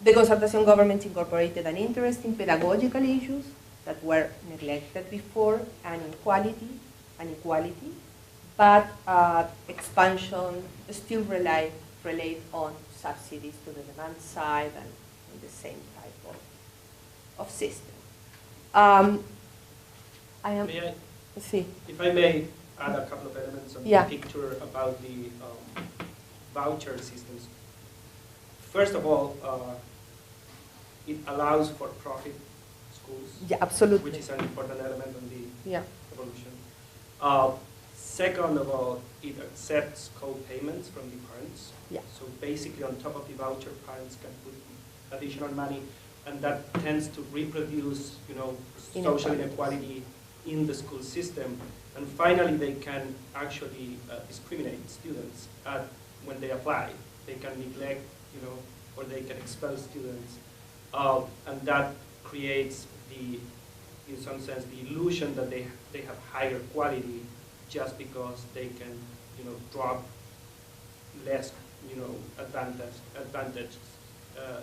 The concertation government incorporated an interest in pedagogical issues that were neglected before, and inequality, but expansion still relied on subsidies to the demand side and the same type of system. If I may add a couple of elements of the picture about the voucher systems. First of all, it allows for profit schools, absolutely, which is an important element on the evolution. Second of all, it accepts co-payments from the parents. So basically, on top of the voucher, parents can put additional money, and that tends to reproduce, social inequality in the school system. And finally, they can actually discriminate students when they apply. They can neglect, or they can expel students, and that creates in some sense, the illusion that they have higher quality just because they can, drop less, advantaged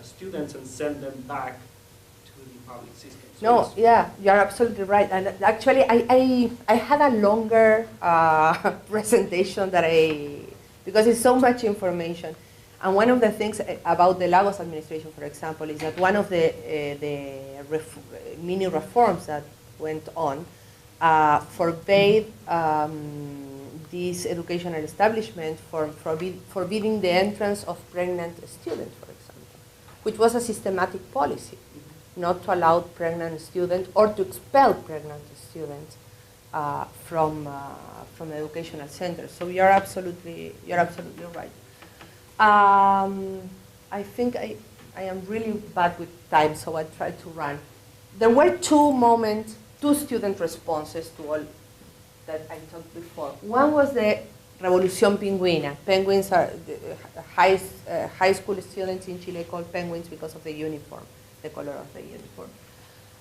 students and send them back to the public system. So you're absolutely right. And actually, I had a longer presentation because it's so much information. And one of the things about the Lagos administration, for example, is that one of the mini reforms that went on forbade this educational establishment from forbidding the entrance of pregnant students, for example, which was a systematic policy, not to allow pregnant students or to expel pregnant students from educational centers. So you're absolutely right. I think I am really bad with time, so I try to run. There were two student responses to all that I talked before. One was the Revolución Pingüina. Penguins are high school students in Chile called penguins because of the uniform, the color of the uniform.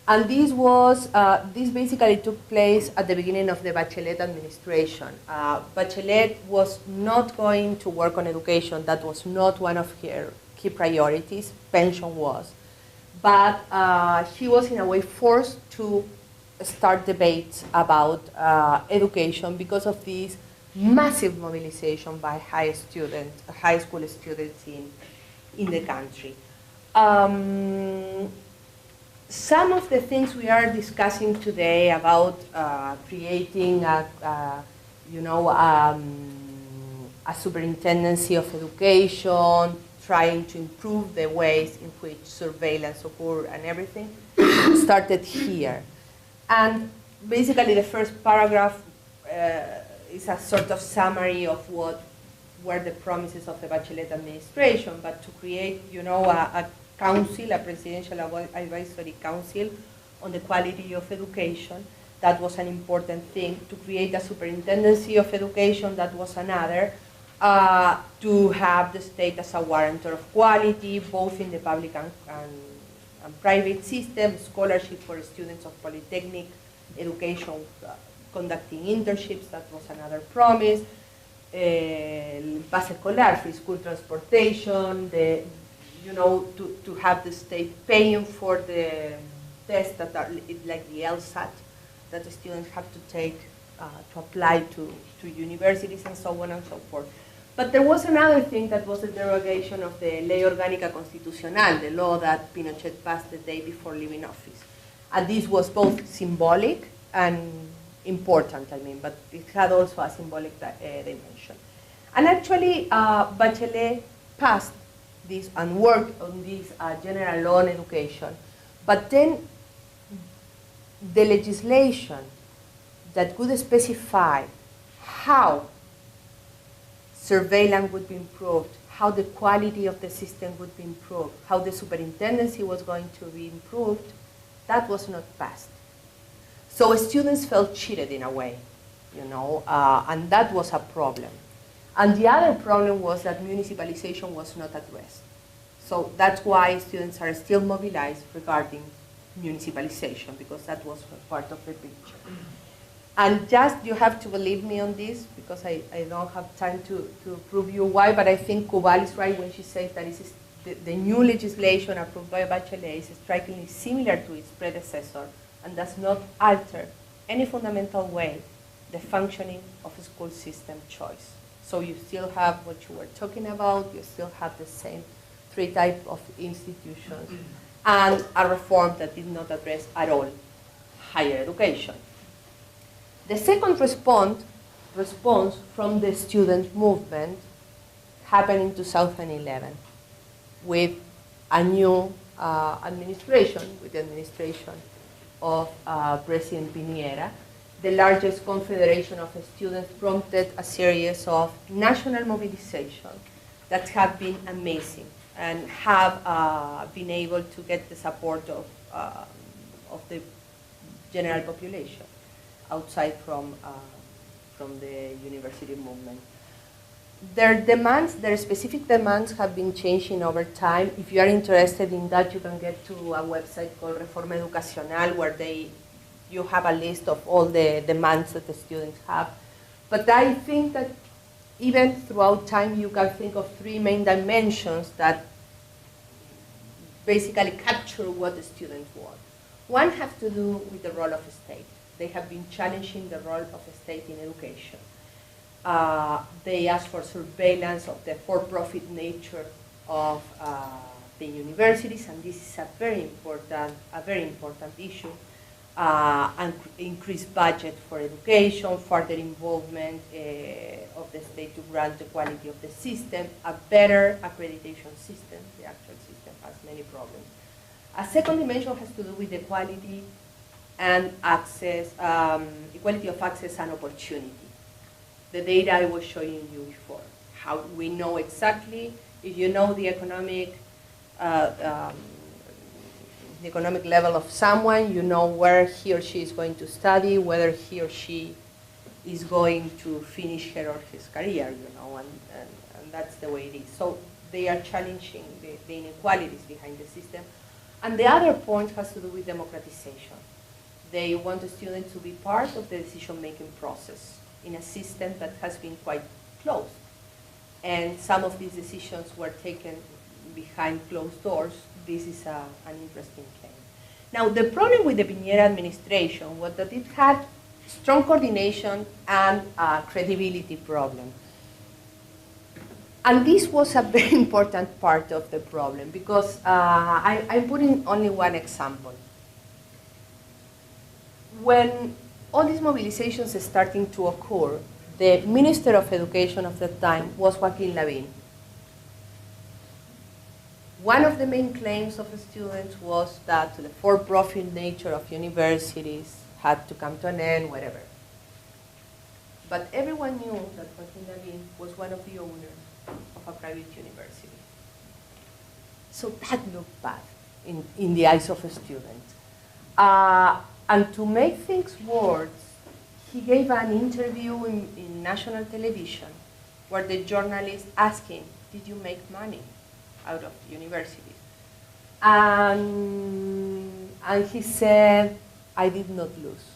And this basically took place at the beginning of the Bachelet administration. Bachelet was not going to work on education. That was not one of her key priorities. Pension was. But she was in a way forced to start debates about education because of this massive mobilization by high school students in the country. Some of the things we are discussing today about creating a superintendency of education, trying to improve the ways in which surveillance occurs and everything, started here. And basically the first paragraph is a sort of summary of what were the promises of the Bachelet administration, but to create, a council, a presidential advisory council on the quality of education, that was an important thing. To create a superintendency of education, that was another. To have the state as a guarantor of quality, both in the public and private system, scholarship for students of polytechnic education, conducting internships, that was another promise. Base escolar, free school transportation, to have the state paying for the tests that are like the LSAT that the students have to take to apply to universities and so on and so forth. But there was another thing that was a derogation of the Ley Orgánica Constitucional, the law that Pinochet passed the day before leaving office. And this was both symbolic and important, but it had also a symbolic dimension. And actually, Bachelet passed this and worked on this general law on education. But then the legislation that could specify how surveillance would be improved, how the quality of the system would be improved, how the superintendency was going to be improved, that was not passed. So students felt cheated in a way, and that was a problem. And the other problem was that municipalization was not addressed. So that's why students are still mobilized regarding municipalization, because that was part of the picture. And just, you have to believe me on this, because I don't have time to prove you why, but I think Kubal is right when she says that the new legislation approved by Bachelet is strikingly similar to its predecessor and does not alter any fundamental way the functioning of a school system choice. So you still have what you were talking about, you still have the same three types of institutions, and a reform that did not address at all higher education. The second response from the student movement happened in 2011 with a new administration, with the administration of President Piñera. The largest confederation of students prompted a series of national mobilization that have been amazing and have been able to get the support of the general population outside from the university movement. Their demands, their specific demands have been changing over time. If you are interested in that, you can get to a website called Reforma Educacional where you have a list of all the demands that the students have. But I think that even throughout time, you can think of three main dimensions that basically capture what the students want. One has to do with the role of the state. They have been challenging the role of the state in education. They ask for surveillance of the for-profit nature of the universities, and this is a very important issue. And increased budget for education, further involvement of the state to grant the quality of the system, a better accreditation system. The actual system has many problems. A second dimension has to do with the quality and access, equality of access and opportunity. The data I was showing you before, how we know exactly, if you know the economic level of someone, you know where he or she is going to study, whether he or she is going to finish her or his career, you know, and that's the way it is. So they are challenging the inequalities behind the system. And the other point has to do with democratization. They want the students to be part of the decision-making process in a system that has been quite closed. And some of these decisions were taken behind closed doors. This is an interesting claim. Now, the problem with the Piñera administration was that it had strong coordination and a credibility problem. And this was a very important part of the problem because I'm putting only one example. When all these mobilizations are starting to occur, the Minister of Education of the time was Joaquín Lavín. One of the main claims of the students was that the for-profit nature of universities had to come to an end, whatever. But everyone knew that Joaquín Lavín was one of the owners of a private university. So that looked bad in the eyes of a student. And to make things worse, he gave an interview in national television where the journalist asked him, did you make money out of universities? And he said, I did not lose.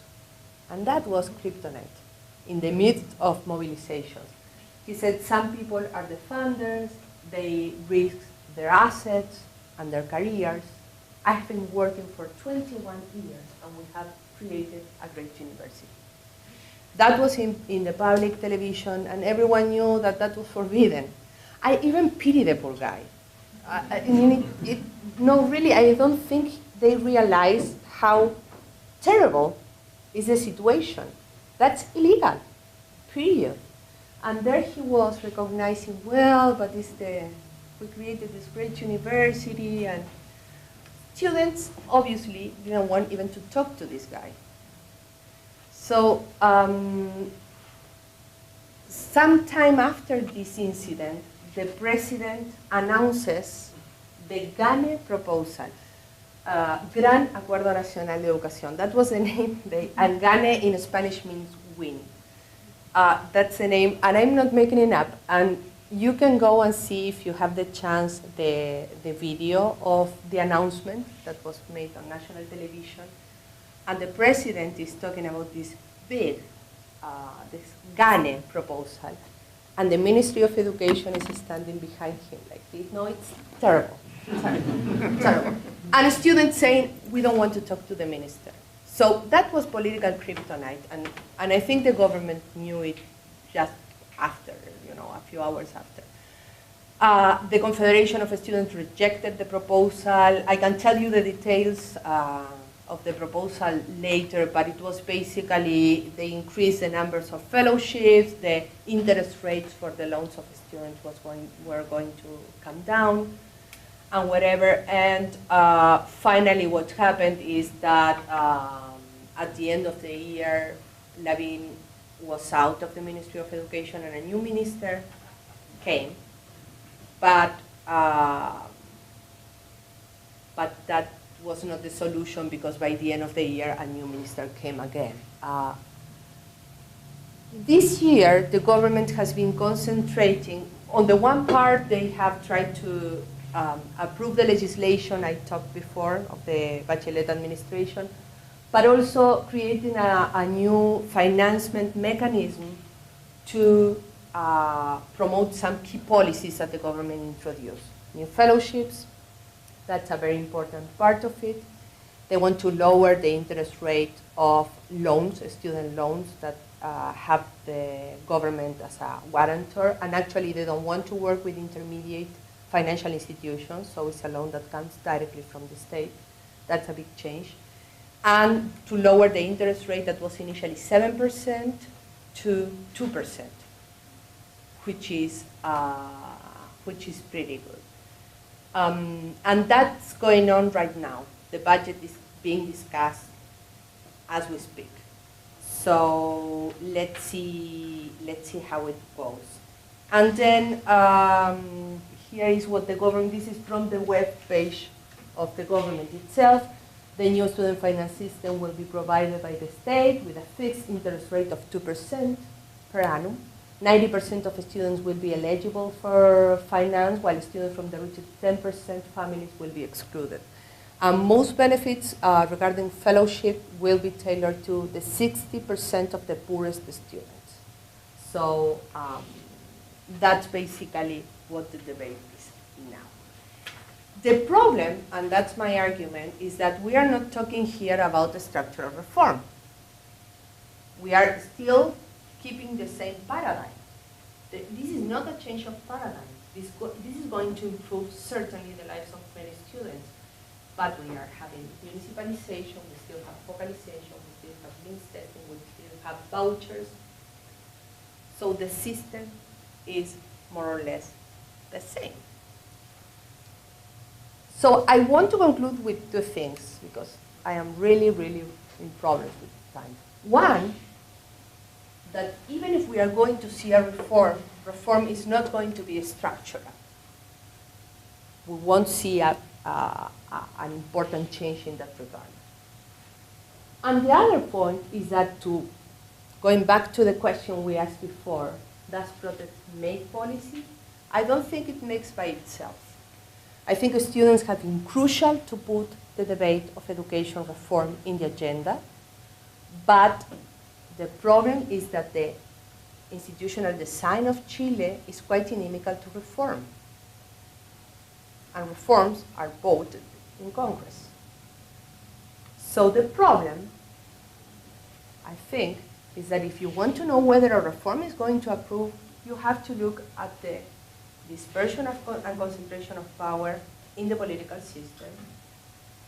And that was kryptonite in the midst of mobilizations. He said, some people are the funders, they risk their assets and their careers. I have been working for 21 years and we have created a great university. That was in the public television and everyone knew that that was forbidden. I even pity the poor guy. No, really, I don't think they realize how terrible is the situation. That's illegal, period. And there he was recognizing, well, but we created this great university, and students obviously didn't want even to talk to this guy. So sometime after this incident, the president announces the GANE proposal, Gran Acuerdo Nacional de Educación. That was the name, and GANE in Spanish means win. That's the name, and I'm not making it up. And you can go and see, if you have the chance, the video of the announcement that was made on national television. And the president is talking about this bid, this GANE proposal. and the Ministry of Education is standing behind him like this. No, it's terrible. Terrible. And students saying, we don't want to talk to the minister. So that was political kryptonite, and I think the government knew it just after, a few hours after. The Confederation of Students rejected the proposal. I can tell you the details of the proposal later, but it was basically they increased the numbers of fellowships, the interest rates for the loans of students were going to come down, and whatever. And finally what happened is that at the end of the year, Lavín was out of the Ministry of Education and a new minister came. But that was not the solution, because by the end of the year, a new minister came again. This year, the government has been concentrating, on the one part, they have tried to approve the legislation I talked before of the Bachelet administration, but also creating a new financement mechanism to promote some key policies that the government introduced. New fellowships, that's a very important part of it. They want to lower the interest rate of loans, student loans that have the government as a guarantor, and actually they don't want to work with intermediate financial institutions, so it's a loan that comes directly from the state. That's a big change. And to lower the interest rate that was initially 7% to 2%. Which is pretty good. And that's going on right now. The budget is being discussed as we speak. So let's see how it goes. And then here is what the government, this is from the web page of the government itself. The new student finance system will be provided by the state with a fixed interest rate of 2% per annum. 90% of students will be eligible for finance, while students from the richest 10% families will be excluded. Most benefits regarding fellowship will be tailored to the 60% of the poorest students. So that's basically what the debate is now. The problem, and that's my argument, is that we are not talking here about the structural reform. We are still keeping the same paradigm. This is not a change of paradigm. This is going to improve certainly the lives of many students. But we are having municipalization, we still have focalization, we still have means testing, we still have vouchers. So the system is more or less the same. So I want to conclude with two things, because I am really, really in problems with time. One, that even if we are going to see a reform is not going to be structural. We won't see an important change in that regard. And the other point is that going back to the question we asked before, does protest make policy? I don't think it makes by itself. I think students have been crucial to put the debate of education reform in the agenda, but the problem is that the institutional design of Chile is quite inimical to reform. And reforms are voted in Congress. So the problem, I think, is that if you want to know whether a reform is going to approve, you have to look at the dispersion and concentration of power in the political system.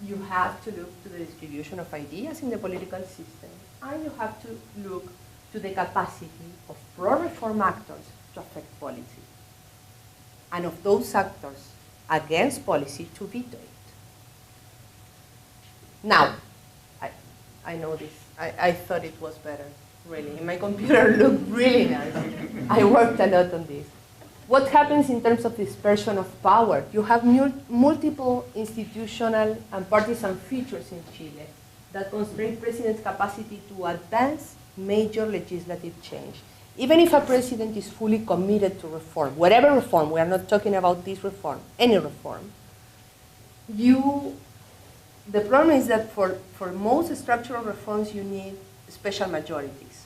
You have to look to the distribution of ideas in the political system, and you have to look to the capacity of pro-reform actors to affect policy, and of those actors against policy to veto it. Now, I know this. I thought it was better, really. My computer looked really nice. I worked a lot on this. What happens in terms of dispersion of power? You have multiple institutional and partisan features in Chile that constrain president's capacity to advance major legislative change. Even if a president is fully committed to reform, whatever reform, we are not talking about this reform, any reform, the problem is that for most structural reforms, you need special majorities.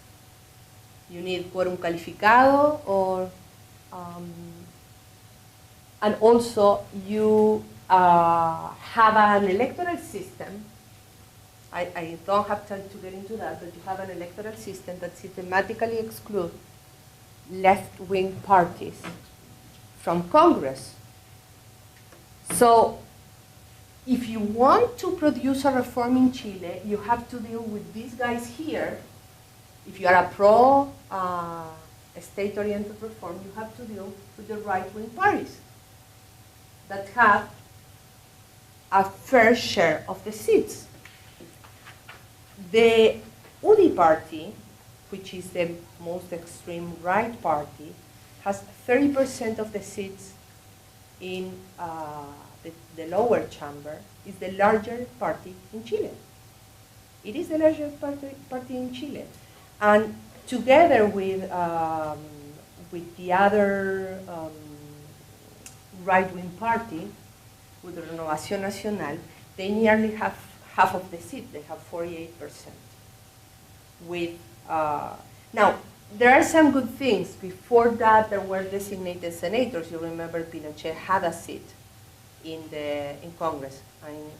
You need quórum calificado or and also you have an electoral system. I don't have time to get into that, but you have an electoral system that systematically excludes left-wing parties from Congress. So if you want to produce a reform in Chile, you have to deal with these guys here. If you are a pro-state-oriented reform, you have to deal with the right-wing parties that have a fair share of the seats. The UDI party, which is the most extreme right party, has 30% of the seats in the lower chamber. Is the larger party in Chile. It is the larger party in Chile. And together with the other right-wing party, with the Renovación Nacional, they nearly have half of the seat. They have 48%. With now, there are some good things. Before that, there were designated senators. You remember Pinochet had a seat in Congress, and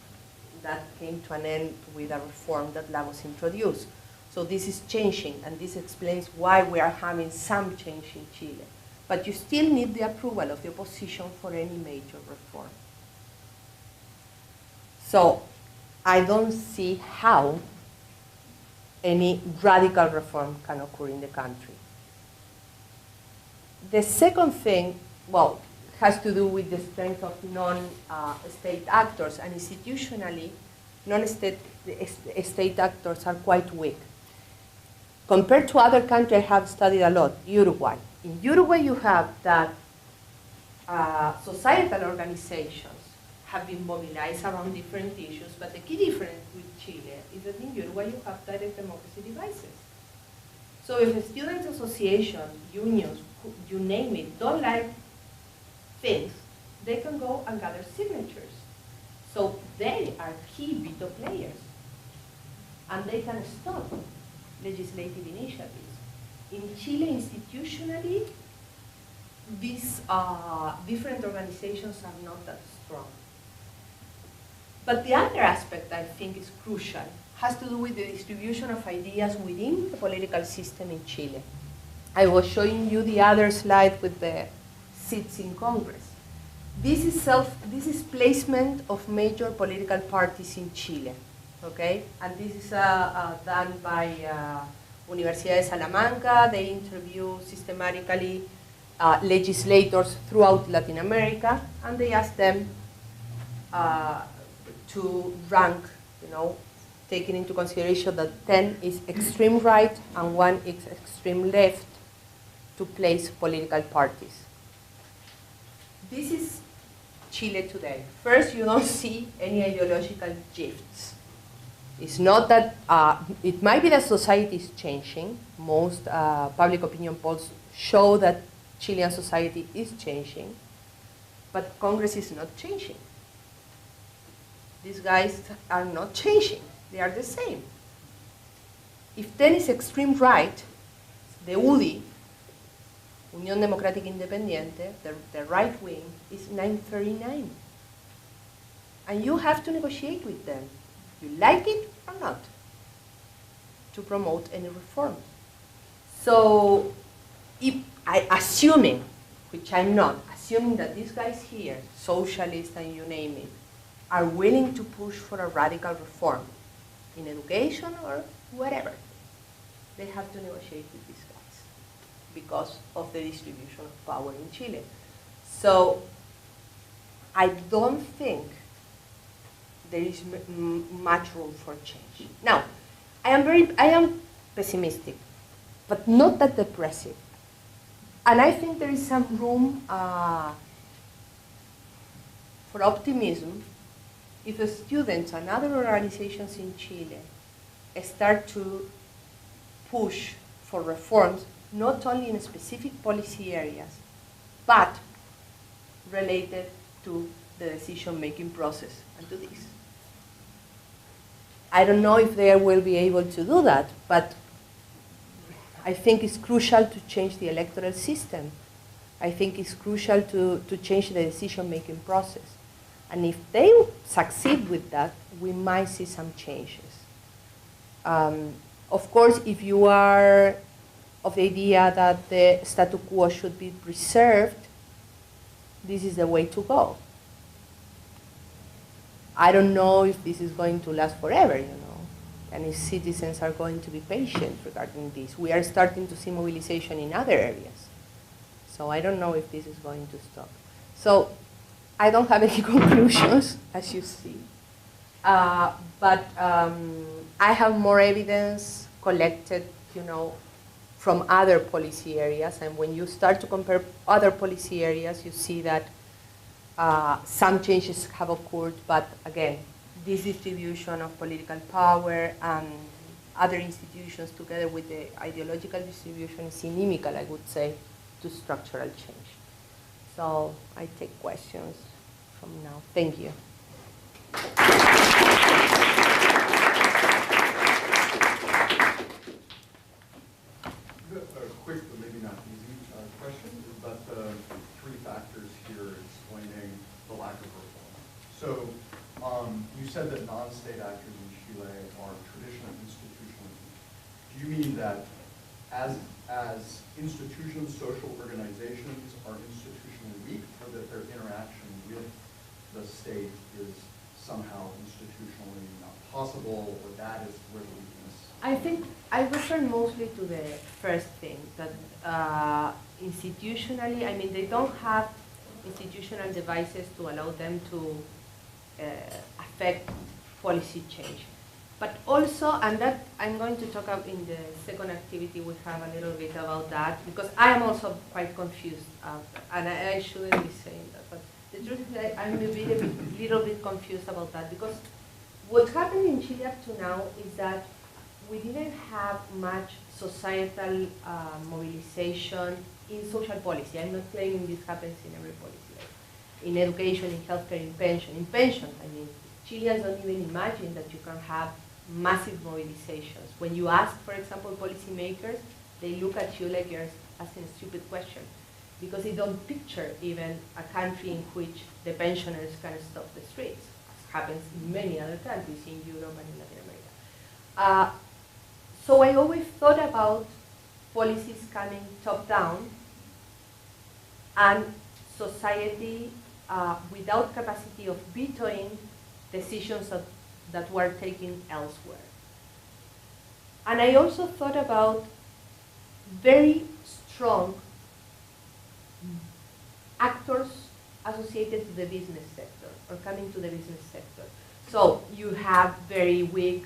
that came to an end with a reform that Lagos introduced. So this is changing, and this explains why we are having some change in Chile. But you still need the approval of the opposition for any major reform. So I don't see how any radical reform can occur in the country. The second thing, well, has to do with the strength of non-state actors, and institutionally, non-state actors are quite weak. Compared to other countries I have studied a lot, Uruguay. In Uruguay you have that societal organizations have been mobilized around different issues, but the key difference with Chile is that in Uruguay you have direct democracy devices. So if a student association, unions, you name it, don't like things, they can go and gather signatures. So they are key veto players, and they can stop legislative initiatives. In Chile, institutionally, these different organizations are not that strong. But the other aspect I think is crucial has to do with the distribution of ideas within the political system in Chile. I was showing you the other slide with the seats in Congress. This is placement of major political parties in Chile, okay? And this is done by Universidad de Salamanca. They interview systematically legislators throughout Latin America, and they ask them to rank, taking into consideration that 10 is extreme right and 1 is extreme left, to place political parties. This is Chile today. First, you don't see any ideological shifts. It's not that, it might be that society is changing. Most public opinion polls show that Chilean society is changing, but Congress is not changing. These guys are not changing. They are the same. If 10 is extreme right, the UDI, Unión Democrática Independiente, the right wing, is 939. And you have to negotiate with them. You like it or not, to promote any reform. So, assuming, which I'm not, assuming that these guys here, socialists and you name it, are willing to push for a radical reform in education or whatever, they have to negotiate with these guys because of the distribution of power in Chile. So I don't think there is much room for change. Now, I am pessimistic, but not that depressive. And I think there is some room for optimism if the students and other organizations in Chile start to push for reforms, not only in specific policy areas, but related to the decision-making process and to this. I don't know if they will be able to do that, but I think it's crucial to change the electoral system I think it's crucial to change the decision-making process. And if they succeed with that, we might see some changes. Of course, if you are of the idea that the status quo should be preserved, this is the way to go. I don't know if this is going to last forever, you know, and if citizens are going to be patient regarding this. We are starting to see mobilization in other areas. So I don't know if this is going to stop. So I don't have any conclusions, as you see. But I have more evidence collected, you know, from other policy areas. And when you start to compare other policy areas, you see that some changes have occurred. But again, this distribution of political power and other institutions together with the ideological distribution is inimical, I would say, to structural change. So I take questions from now. Thank you. A quick, but maybe not easy question, but three factors here explaining the lack of reform. So you said that non-state actors in Chile are traditionally institutionally weak. Do you mean that as institutions, social organizations are institutionally weak, or that their interaction with the state is somehow institutionally not possible, or that is where the weakness? I think I refer mostly to the first thing, that institutionally, I mean, they don't have institutional devices to allow them to affect policy change. But also, and that I'm going to talk about in the second activity, we have a little bit about that, because I am also quite confused, and I shouldn't be saying that, but the truth is that I'm a little bit confused about that, because what happened in Chile up to now is that we didn't have much societal mobilization in social policy. I'm not claiming this happens in every policy, like in education, in healthcare, in pension. In pension, I mean, Chileans don't even imagine that you can have massive mobilizations. When you ask, for example, policymakers, they look at you like you're asking a stupid question, because they don't picture even a country in which the pensioners can stop the streets. It happens in many other countries, in Europe and in Latin America. So I always thought about policies coming top-down and society without capacity of vetoing decisions that were taken elsewhere. And I also thought about very strong actors associated to the business sector or coming to the business sector. So you have very weak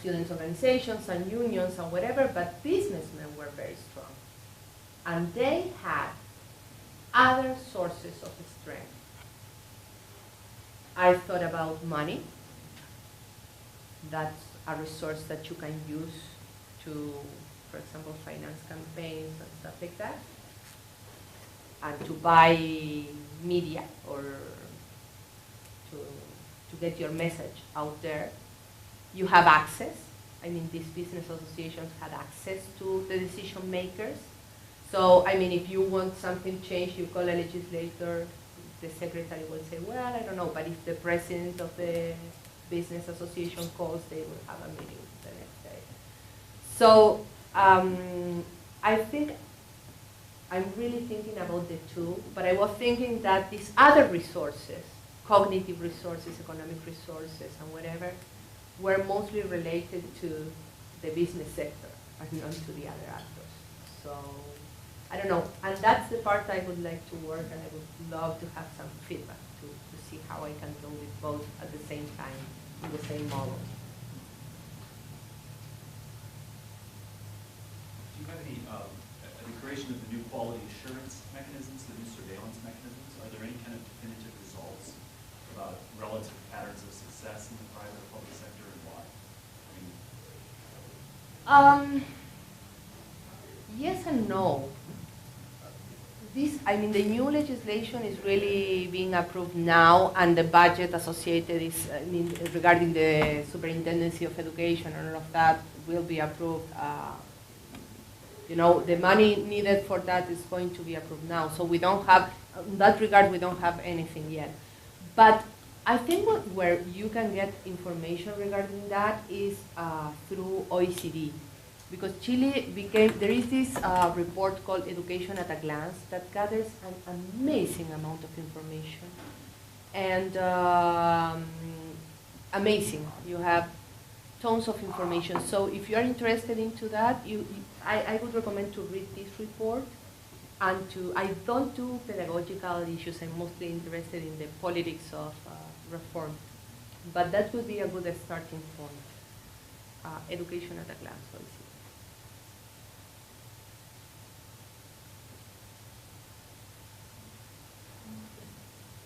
students' organizations and unions and whatever, but businessmen were very strong. And they had other sources of strength. I thought about money. That's a resource that you can use to, for example, finance campaigns and stuff like that, and to buy media or to get your message out there. You have access. I mean, these business associations had access to the decision makers. So, I mean, if you want something changed, you call a legislator, the secretary will say, well, I don't know, but if the president of the business association calls, they will have a meeting the next day. So, I think I'm really thinking about the two, but I was thinking that these other resources, cognitive resources, economic resources, and whatever, were mostly related to the business sector and not to the other actors. So, I don't know. And that's the part I would like to work, and I would love to have some feedback to see how I can go with both at the same time in the same model. Do you have any, the creation of the new quality assurance mechanisms, the new surveillance mechanisms, are there any kind of definitive results about relative patterns of success in the private or public sector, and why? Yes and no. I mean, the new legislation is really being approved now, and the budget associated is, I mean, regarding the superintendency of education and all of that will be approved You know, the money needed for that is going to be approved now. So we don't have, in that regard, we don't have anything yet. But I think where you can get information regarding that is through OECD. Because Chile there is this report called Education at a Glance that gathers an amazing amount of information. And amazing, you have tons of information. So if you are interested into that, I would recommend to read this report. And I don't do pedagogical issues, I'm mostly interested in the politics of reform. But that would be a good starting point. Education at a glance, obviously.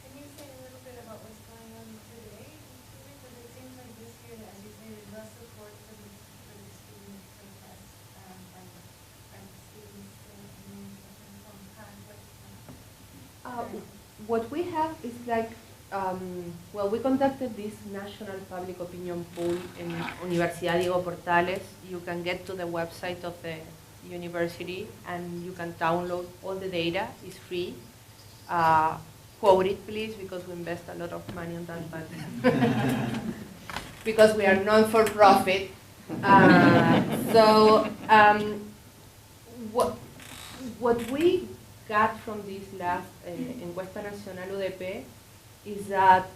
Can you say a little bit about what's going on today? Because it seems like this year, as you say, there's less support for the student protests and students from conflict. What we have is like, well, we conducted this national public opinion poll in Universidad Diego Portales. You can get to the website of the university and you can download all the data. It's free. Quote it, please, because we invest a lot of money on that, but because we are non-for-profit. What we got from this last Encuesta Nacional UDP is that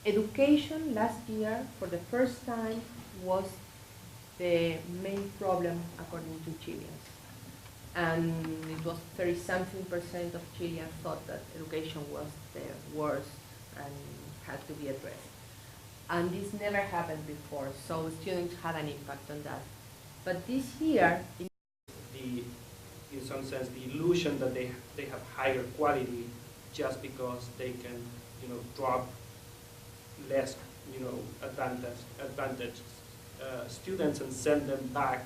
education last year, for the first time, was the main problem according to Chileans. And it was 30-something% of Chileans thought that education was the worst and had to be addressed. And this never happened before, so students had an impact on that. But this year, in some sense, the illusion that they have higher quality just because they can, drop less, advantaged students and send them back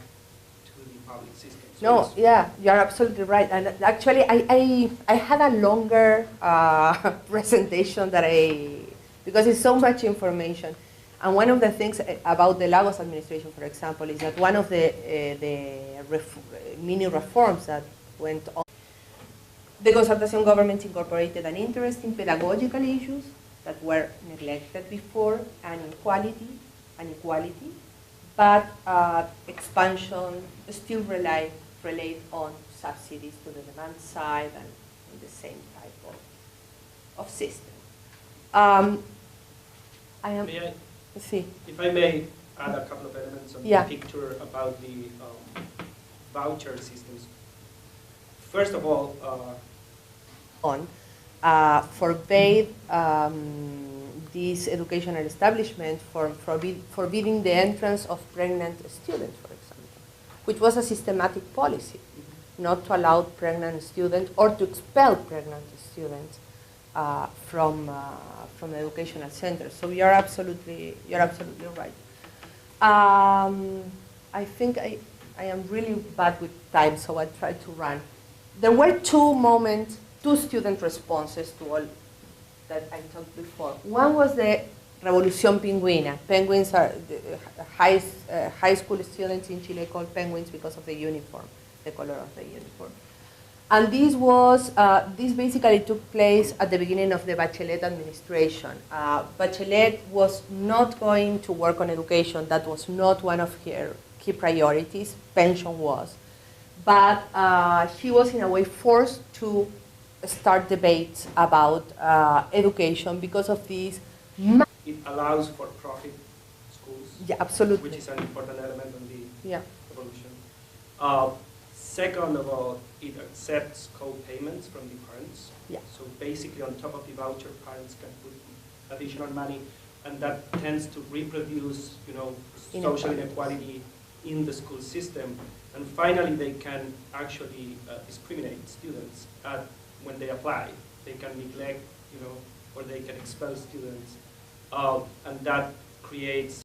to the public system. So no, yeah, you're absolutely right. And actually, I had a longer presentation because it's so much information. And one of the things about the Lagos administration, for example, is that one of the mini reforms that went on, the Concertación government incorporated an interest in pedagogical issues that were neglected before, and inequality, but expansion still relied on subsidies to the demand side and the same type of system. If I may add a couple of elements on the picture about the voucher systems. First of all, forbade this educational establishment from forbidding the entrance of pregnant students, for example, which was a systematic policy, not to allow pregnant students or to expel pregnant students from the educational center. So you're absolutely right. I think I am really bad with time, so I try to run. There were two student responses to all that I talked before. One was the Revolución Pingüina. Penguins are high school students in Chile called penguins because of the uniform, the color of the uniform. And this basically took place at the beginning of the Bachelet administration. Bachelet was not going to work on education. That was not one of her key priorities. Pension was. But she was in a way forced to start debates about education because of these. It allows for profit schools. Yeah, absolutely. Which is an important element in the evolution. Second of all, it accepts co-payments from the parents. Yeah. So basically, on top of the voucher, parents can put additional money, and that tends to reproduce, social inequality in the school system. And finally, they can actually discriminate students when they apply. They can neglect, or they can expel students, and that creates